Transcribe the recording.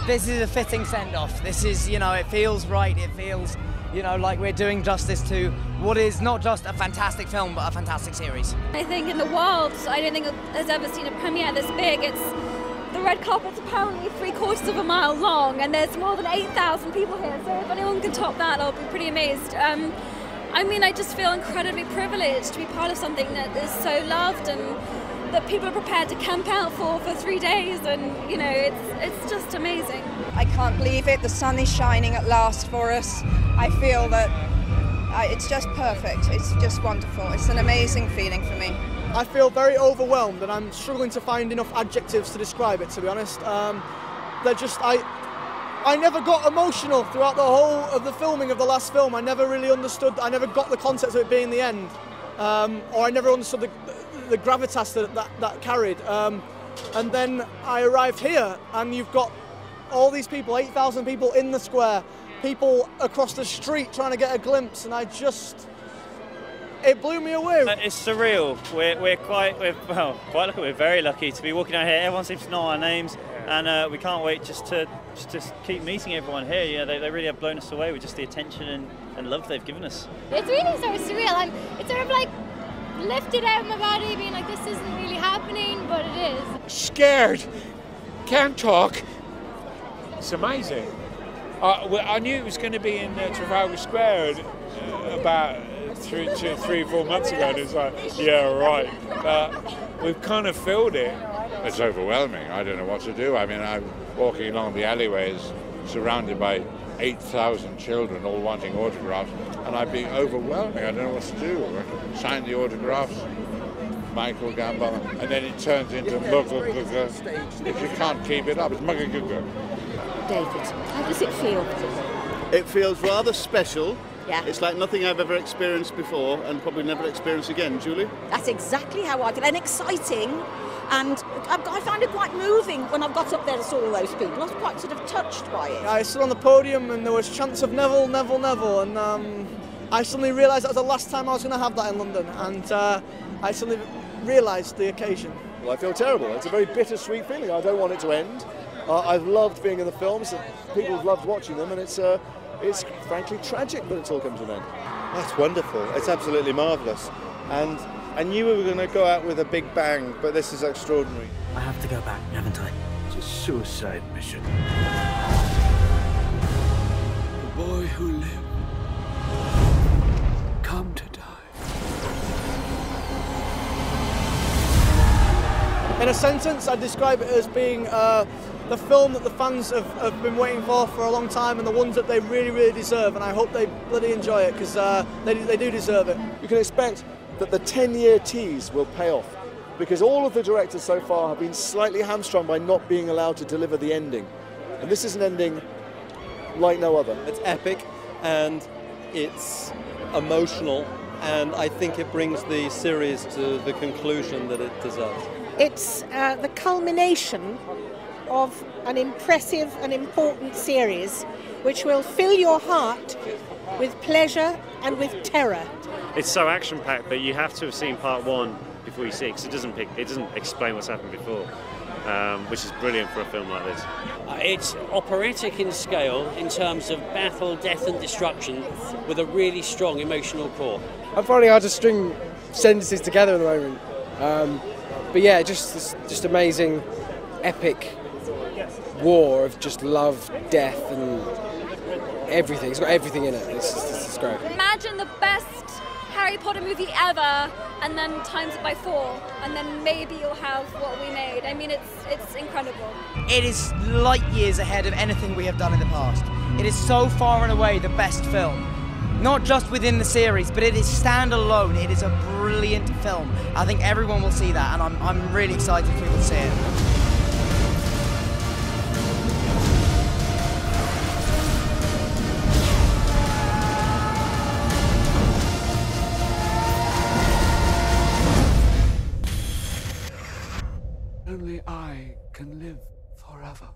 this is a fitting send-off. This is, you know, it feels right. It feels, you know, like we're doing justice to what is not just a fantastic film, but a fantastic series. I think in the world, I don't think has ever seen a premiere this big. The red carpet's apparently 3/4 of a mile long, and there's more than 8,000 people here. So if anyone can top that, I'll be pretty amazed. I mean, I just feel incredibly privileged to be part of something that is so loved and that people are prepared to camp out for 3 days, and you know, it's just amazing. I can't believe it. The sun is shining at last for us. I feel that it's just perfect. It's just wonderful. It's an amazing feeling for me. I feel very overwhelmed, and I'm struggling to find enough adjectives to describe it, to be honest. I never got emotional throughout the whole of the filming of the last film. I never really understood, I never got the concept of it being the end. Or I never understood the gravitas that carried. And then I arrived here, and you've got all these people, 8,000 people in the square, people across the street trying to get a glimpse, and it blew me away. It's surreal. We're quite lucky. We're very lucky to be walking out here. Everyone seems to know our names, and we can't wait just to keep meeting everyone here. You know, they really have blown us away with just the attention and love they've given us. It's really sort of surreal. It's sort of like lifted out of my body, being like, this isn't really happening, but it is. Scared, can't talk. It's amazing. I knew it was going to be in Trafalgar Square about 3 or 4 months ago, and it's like, yeah, right. We've kind of filled it. It's overwhelming. I don't know what to do. I mean, I'm walking along the alleyways surrounded by 8,000 children all wanting autographs, and I'd be overwhelming. I don't know what to do. Sign the autographs, Michael Gambon, and then it turns into mugga. If you can't keep it up, it's mugga. David, how does it feel? It feels rather special. Yeah. It's like nothing I've ever experienced before, and probably never experience again. Julie? That's exactly how I feel, and exciting, and I found it quite moving when I got up there and saw all those people. I was quite sort of touched by it. I stood on the podium, and there was chants of Neville, and I suddenly realised that was the last time I was going to have that in London, and I suddenly realised the occasion. Well, I feel terrible. It's a very bittersweet feeling. I don't want it to end. I've loved being in the films, people have loved watching them, and it's frankly tragic that it's all come to an end. That's wonderful. It's absolutely marvellous. And I knew we were going to go out with a big bang, but this is extraordinary. I have to go back, haven't I? It's a suicide mission. The boy who lived, come to die. In a sentence, I'd describe it as being the film that the fans have been waiting for a long time, and the ones that they really, really deserve, and I hope they bloody enjoy it, because they do deserve it. You can expect that the 10-year tease will pay off, because all of the directors so far have been slightly hamstrung by not being allowed to deliver the ending. And this is an ending like no other. It's epic, and it's emotional, and I think it brings the series to the conclusion that it deserves. It's the culmination of an impressive and important series which will fill your heart with pleasure and with terror. It's so action-packed that you have to have seen part 1 before you see it, because it doesn't explain what's happened before, which is brilliant for a film like this. It's operatic in scale in terms of battle, death and destruction, with a really strong emotional core. I'm finding hard to string sentences together at the moment. But yeah, just amazing, epic war of just love, death, and everything. It's got everything in it. It's great. Imagine the best Harry Potter movie ever, and then times it by 4, and then maybe you'll have what we made. I mean, it's incredible. It is light years ahead of anything we have done in the past. It is so far and away the best film. Not just within the series, but it is standalone. It is a brilliant film. I think everyone will see that, and I'm really excited for people to see it. Only I can live forever.